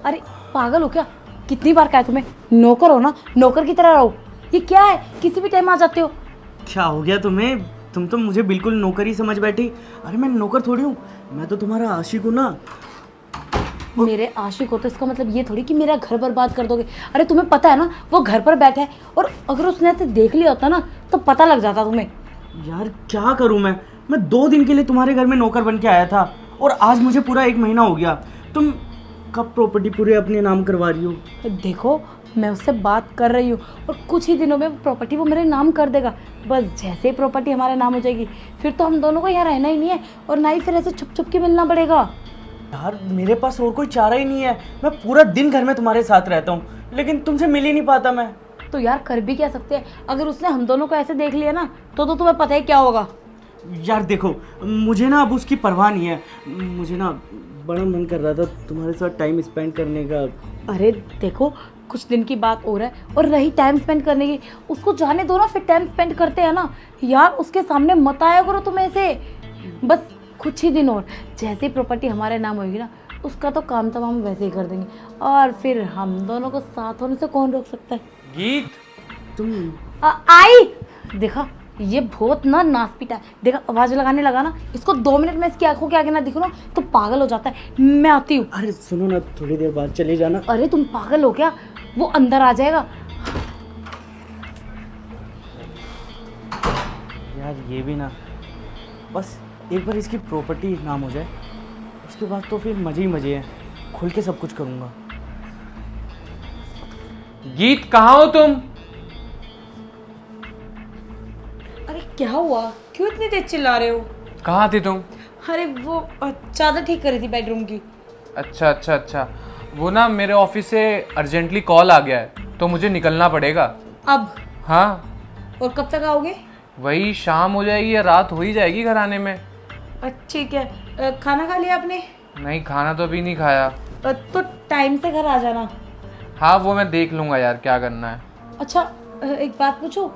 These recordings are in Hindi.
अरे पागल हो क्या? कितनी बार कहा है तुम्हें, नौकर हो ना, नौकर की तरह रहो। ये क्या है, किसी भी टाइम आ जाते हो। क्या हो गया तुम्हें? तुम तो मुझे बिल्कुल नौकर ही समझ बैठी। अरे मैं नौकर थोड़ी हूँ, मैं तो तुम्हारा आशिक हूँ ना। मेरे आशिक हो तो इसका मतलब ये थोड़ी कि मेरा घर बर्बाद कर दोगे। अरे तुम्हें पता है ना वो घर पर बैठा है, और अगर उसने ऐसे देख लिया होता ना तो पता लग जाता तुम्हें। यार क्या करूँ मैं 2 दिन के लिए तुम्हारे घर में नौकर बन के आया था, और आज मुझे पूरा 1 महीना हो गया। तुम कब प्रॉपर्टी पूरे अपने नाम करवा रही हो? देखो मैं उससे बात कर रही हूँ, और कुछ ही दिनों में प्रॉपर्टी वो मेरे नाम कर देगा। बस जैसे ही प्रॉपर्टी हमारे नाम हो जाएगी फिर तो हम दोनों को यहाँ रहना ही नहीं है, और ना ही फिर ऐसे छुप छुप के मिलना पड़ेगा। यार मेरे पास और कोई चारा ही नहीं है। मैं पूरा दिन घर में तुम्हारे साथ रहता हूँ, लेकिन तुमसे मिल ही नहीं पाता मैं। तो यार कर भी क्या सकते हैं, अगर उसने हम दोनों को ऐसे देख लिया ना तो तुम्हें पता है क्या होगा। यार देखो, मुझे ना अब उसकी परवाह नहीं है। मुझे ना बड़ा मन कर रहा था तुम्हारे साथ टाइम स्पेंड करने का। अरे देखो कुछ दिन की बात हो रहा है, और रही टाइम स्पेंड करने की, उसको जाने दो ना, फिर टाइम स्पेंड करते हैं ना। यार उसके सामने मत आया करो तुम ऐसे। बस कुछ ही दिन और, जैसे प्रॉपर्टी हमारे नाम होगी ना उसका तो काम तमाम वैसे ही कर देंगे, और फिर हम दोनों को साथ होने से कौन रोक सकता है। गीत, तुम आई देखा, ये बहुत ना नासपीटा है। देखा आवाज लगाने लगा ना, इसको 2 मिनट में इसकी आंखों के आगे ना दिखो ना तो पागल हो जाता है। मैं आती हूँ। अरे सुनो ना, थोड़ी देर बाद चले जाना। अरे तुम पागल हो क्या, वो अंदर आ जाएगा। यार ये भी ना, बस एक बार इसकी प्रॉपर्टी नाम हो जाए, उसके बाद तो फिर मजे ही मजे हैं। खुल के सब कुछ करूँगा। गीत कहाँ हो तुम? अरे क्या हुआ, क्यों इतनी तेज चिल्ला रहे हो? कहाँ थी तुम? अरे वो चादर ठीक कर रही थी बेडरूम की। अच्छा अच्छा अच्छा, वो ना मेरे ऑफिस से अर्जेंटली कॉल आ गया है तो मुझे निकलना पड़ेगा। अब? हाँ, और कब तक आओगे? वही शाम हो जाएगी या रात हो ही जाएगी घर आने में। ठीक है। खाना खा लिया आपने? नहीं, खाना तो अभी नहीं खाया। तो टाइम से घर आ जाना। हाँ वो मैं देख लूँगा यार, क्या करना है। अच्छा एक बात पूछूं,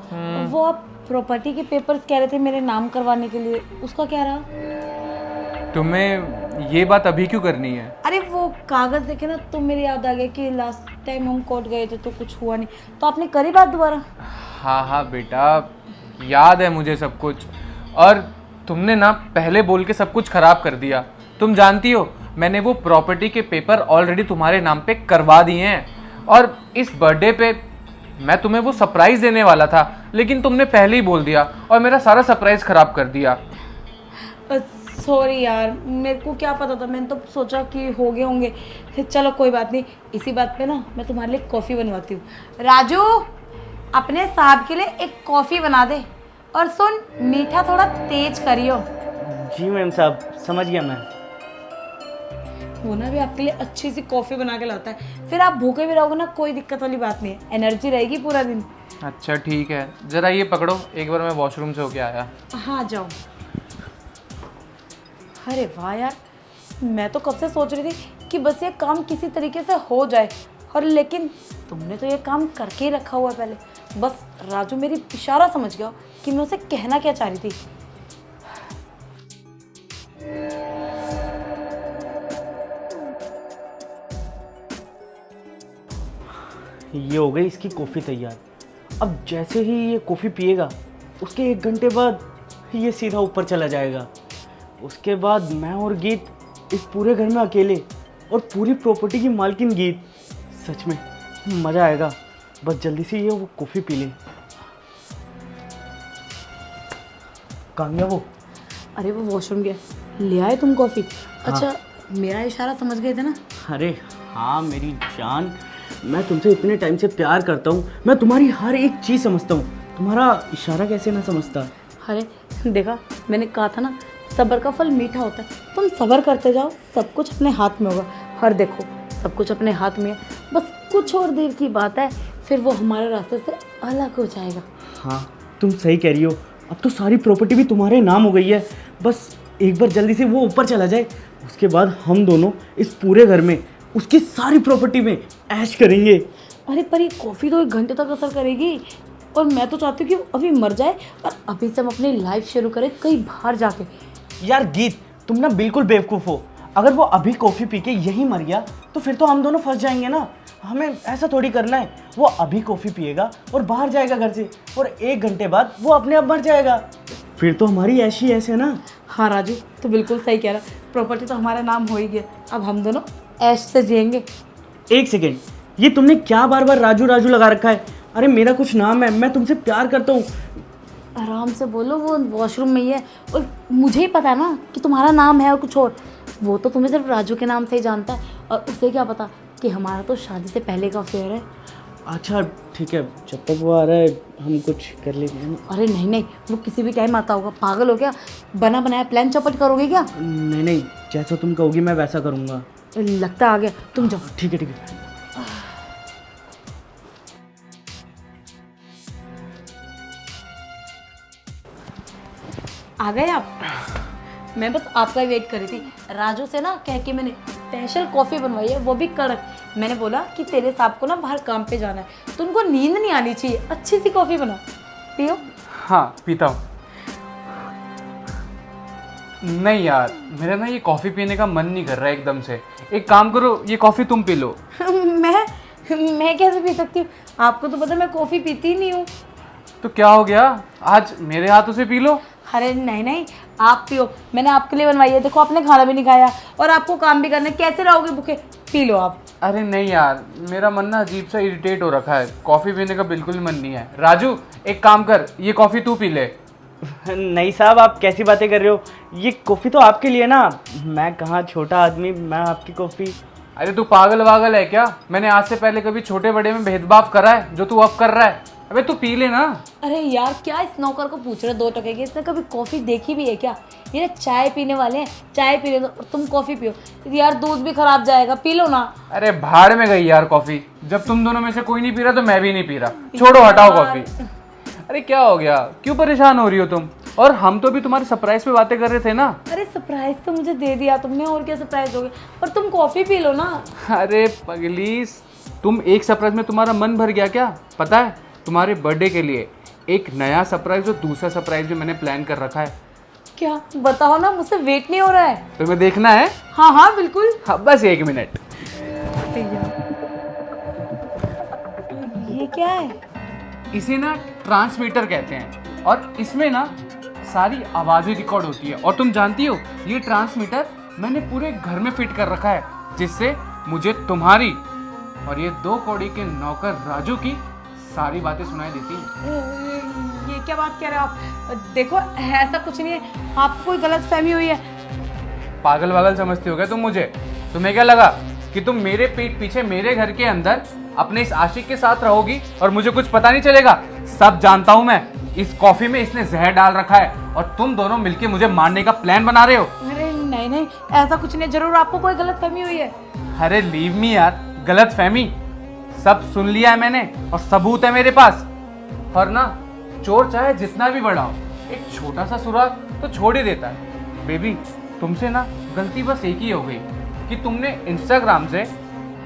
वो आप प्रॉपर्टी के पेपर्स कह रहे थे मेरे नाम करवाने के लिए, उसका क्या रहा? तुम्हें ये बात अभी क्यों करनी है? अरे वो कागज देखे ना तो मेरे याद आ गया कि लास्ट टाइम हम कोर्ट गए थे तो कुछ हुआ नहीं, तो आपने करी बात दोबारा? हाँ हाँ बेटा, याद है मुझे सब कुछ। और तुमने ना पहले बोल के सब कुछ खराब कर दिया। तुम जानती हो मैंने वो प्रॉपर्टी के पेपर ऑलरेडी तुम्हारे नाम पे करवा दिए हैं, और इस बर्थडे पे मैं तुम्हें वो सरप्राइज देने वाला था, लेकिन तुमने पहले ही बोल दिया और मेरा सारा सरप्राइज खराब कर दिया। सॉरी यार, मेरे को क्या पता था, मैंने तो सोचा कि हो गए होंगे। चलो कोई बात नहीं, इसी बात पे ना मैं तुम्हारे लिए कॉफ़ी बनवाती हूँ। राजू अपने साहब के लिए एक कॉफ़ी बना दे, और सुन मीठा थोड़ा तेज करियो। जी मैम साहब, समझ गया मैं। वो ना भी आपके लिए अच्छी सी कॉफ़ी बना के लाता है, फिर आप भूखे भी रहोगे ना कोई दिक्कत वाली बात नहीं है, एनर्जी रहेगी पूरा दिन। अच्छा ठीक है, ज़रा ये पकड़ो, एक बार मैं वॉशरूम से होके आया। हाँ जाओ। अरे वाह यार, मैं तो कब से सोच रही थी कि बस ये काम किसी तरीके से हो जाए, और लेकिन तुमने तो ये काम करके ही रखा हुआ है पहले। बस राजू मेरी इशारा समझ गया कि मैं उसे कहना क्या चाह रही थी। ये हो गई इसकी कॉफ़ी तैयार। अब जैसे ही ये कॉफ़ी पिएगा उसके 1 घंटे बाद ये सीधा ऊपर चला जाएगा। उसके बाद मैं और गीत इस पूरे घर में अकेले, और पूरी प्रॉपर्टी की मालकिन गीत। सच में मज़ा आएगा। बस जल्दी से ये वो कॉफ़ी पी ले। कहाँ गया वो? अरे वो वॉशरूम गया। ले आए तुम कॉफ़ी? अच्छा मेरा इशारा समझ गए थे ना? अरे हाँ मेरी जान, मैं तुमसे इतने टाइम से प्यार करता हूँ, मैं तुम्हारी हर एक चीज़ समझता हूँ, तुम्हारा इशारा कैसे ना समझता। अरे देखा, मैंने कहा था ना सब्र का फल मीठा होता है। तुम सब्र करते जाओ, सब कुछ अपने हाथ में होगा। हर देखो सब कुछ अपने हाथ में है, बस कुछ और देर की बात है, फिर वो हमारे रास्ते से अलग हो जाएगा। हाँ तुम सही कह रही हो, अब तो सारी प्रॉपर्टी भी तुम्हारे नाम हो गई है। बस एक बार जल्दी से वो ऊपर चला जाए, उसके बाद हम दोनों इस पूरे घर में उसकी सारी प्रॉपर्टी में ऐश करेंगे। अरे पर ये कॉफ़ी तो 1 घंटे तक असर करेगी, और मैं तो चाहती हूँ कि वो अभी मर जाए और अभी से हम अपनी लाइफ शुरू करें कहीं बाहर जाके। यार गीत, तुम ना बिल्कुल बेवकूफ़ हो। अगर वो अभी कॉफ़ी पी के यही मर गया तो फिर तो हम दोनों फंस जाएंगे ना। हमें ऐसा थोड़ी करना है। वो अभी कॉफ़ी पिएगा और बाहर जाएगा घर से, और 1 घंटे बाद वो अपने आप मर जाएगा। फिर तो हमारी ऐसी ऐसे ना। हाँ राजू, तो बिल्कुल सही कह रहा। प्रॉपर्टी तो हमारा नाम हो ही गया, अब हम दोनों ऐश से जिएंगे। 1 सेकेंड, ये तुमने क्या बार बार राजू राजू लगा रखा है? अरे मेरा कुछ नाम है, मैं तुमसे प्यार करता हूँ। आराम से बोलो, वो वॉशरूम में ही है, और मुझे ही पता है ना कि तुम्हारा नाम है और कुछ और। वो तो तुम्हें सिर्फ राजू के नाम से ही जानता है, और उसे क्या पता कि हमारा तो शादी से पहले का अफेयर है। अच्छा ठीक है, जब तक वो आ रहा है हम कुछ कर लेते हैं। अरे नहीं नहीं, वो किसी भी टाइम आता होगा। पागल हो क्या? बना बनाया प्लान चौपट करोगे क्या? नहीं नहीं, जैसा तुम कहोगी मैं वैसा करूँगा। लगता आ गया, तुम जाओ। ठीक है ठीक है। आ गए आप? मैं बस आपका ही वेट कर रही थी। राजू से ना कह के मैंने स्पेशल कॉफ़ी बनवाई है, वो भी कड़क। मैंने बोला कि तेरे साहब को ना बाहर काम पे जाना है, तो उनको नींद नहीं आनी चाहिए, अच्छी सी कॉफ़ी बना, पियो। हाँ पीता हूँ। नहीं यार, मेरा ना ये कॉफ़ी पीने का मन नहीं कर रहा है एकदम से। एक काम करो, ये कॉफ़ी तुम पी लो। मैं कैसे पी सकती हूँ? आपको तो पता है मैं कॉफ़ी पीती ही नहीं हूँ। तो क्या हो गया, आज मेरे हाथों से पी लो। अरे नहीं नहीं, आप पियो, मैंने आपके लिए बनवाई है। देखो आपने खाना भी नहीं खाया और आपको काम भी करना है, कैसे रहोगे भूखे? पी लो आप। अरे नहीं यार, मेरा मन ना अजीब सा इरिटेट हो रखा है, कॉफ़ी पीने का बिल्कुल मन नहीं है। राजू एक काम कर, ये कॉफ़ी तू पी ले। नहीं साहब, आप कैसी बातें कर रहे हो? ये कॉफ़ी तो आपके लिए ना। मैं कहाँ छोटा आदमी, मैं आपकी कॉफ़ी। अरे तू पागल वागल है क्या? मैंने आज से पहले कभी छोटे बड़े में भेदभाव करा है जो तू अब कर रहा है? अबे तू पी ले ना। अरे यार, क्या इस नौकर को पूछ रहे 2 टके की? इसने कभी कॉफ़ी देखी भी है क्या? ये ना चाय पीने वाले हैं, चाय पी ले, तो तुम कॉफ़ी पियो। यार दूध भी खराब जाएगा, पी लो ना। अरे भाड़ में गई यार कॉफ़ी, जब तुम दोनों में से कोई नहीं पी रहा तो मैं भी नहीं पी रहा। छोड़ो, हटाओ कॉफ़ी। अरे क्या हो गया, क्यों परेशान हो रही हो तुम? और हम तो भी तुम्हारे सरप्राइज पे बातें कर रहे थे ना। अरे सरप्राइज तो मुझे दे दिया तुमने, और क्या सरप्राइज दोगे? और तुम कॉफ़ी पी लो ना। अरे पगली, तुम एक सरप्राइज में तुम्हारा मन भर गया क्या? पता है, तुम्हारे बर्थडे के लिए एक नया सरप्राइज और दूसरा सरप्राइज भी मैंने प्लान कर रखा है। क्या? बताओ ना, मुझसे वेट नहीं हो रहा है। तुम्हें देखना है? हाँ हाँ बिल्कुल। हाँ बस 1 मिनट। ये क्या है? इसे ना ट्रांसमीटर कहते हैं, और इसमें ना सारी आवाज़ें रिकॉर्ड होती है। और तुम जानती हो, ये ट्रांसमीटर मैंने पूरे घर में फिट कर रखा है, जिससे मुझे तुम्हारी और ये 2 कौड़ी के नौकर राजू की सारी बातें सुनाई देती हैं। ये क्या बात कह रहे हो आप? देखो ऐसा कुछ नहीं है, आपको कोई गलत फहमी हुई है। पागल वागल समझती हो क्या तुम मुझे? तुम्हें क्या लगा कि तुम मेरे पीठ पीछे मेरे घर के अंदर अपने इस आशिक के साथ रहोगी और मुझे कुछ पता नहीं चलेगा? सब जानता हूं मैं। इस कॉफी में इसने जहर डाल रखा है और तुम दोनों मिलके मुझे मारने का प्लान बना रहे हो। अरे नहीं नहीं, ऐसा कुछ नहीं, जरूर आपको कोई गलत फहमी हुई है। अरे लीव मी यार, गलत फहमी सब सुन लिया है मैंने और सबूत है मेरे पास। और ना, चोर चाहे जितना भी बड़ा हो, एक छोटा सा सुराग तो छोड़ ही देता है। बेबी, तुमसे ना गलती बस एक ही हो गई कि तुमने इंस्टाग्राम से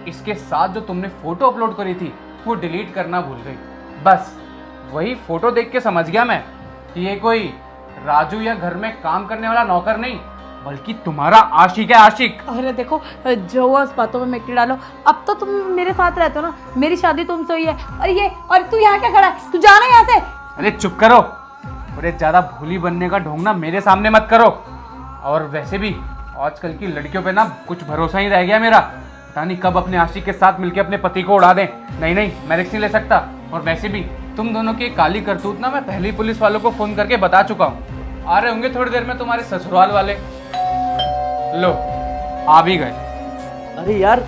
इसके साथ जो तुमने फोटो अपलोड करी थी वो डिलीट करना भूल गई। बस वही फोटो देख के समझ गया मैं कि ये कोई राजू या घर में काम करने वाला नौकर नहीं, बल्कि तुम्हारा आशिक है, आशिक। अरे देखो, जो हुआ उस बातों में मिट्टी डालो। अब तो तुम मेरे साथ रहते हो ना, मेरी शादी तुमसे हुई है। और तू यहाँ क्या खड़ा है? तू जाना यहाँ से। अरे चुप करो, अरे ज्यादा भोली बनने का ढोंग ना मेरे सामने मत करो। और वैसे भी आजकल की लड़कियों पे ना कुछ भरोसा ही रह गया मेरा। पता नहीं कब अपने आशिक के साथ मिलके अपने पति को उड़ा दें। नहीं नहीं, मैं रिस्क नहीं ले सकता। और वैसे भी तुम दोनों की काली करतूत ना मैं पहले पुलिस वालों को फोन करके बता चुका हूँ। आ रहे होंगे थोड़ी देर में तुम्हारे ससुराल वाले। लो, आ भी गए। अरे यार,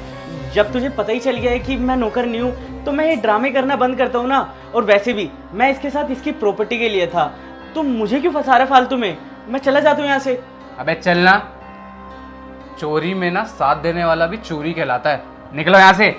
जब तुझे पता ही चल गया है कि मैं नौकर नहीं हूँ तो मैं ये ड्रामे करना बंद करता हूँ ना। और वैसे भी मैं इसके साथ इसकी प्रॉपर्टी के लिए था, तो मुझे क्यों फंसा रहा फालतू में? मैं चला जाता हूँ यहाँ से। अबे चलना, चोरी में ना साथ देने वाला भी चोरी कहलाता है। निकलो यहाँ से।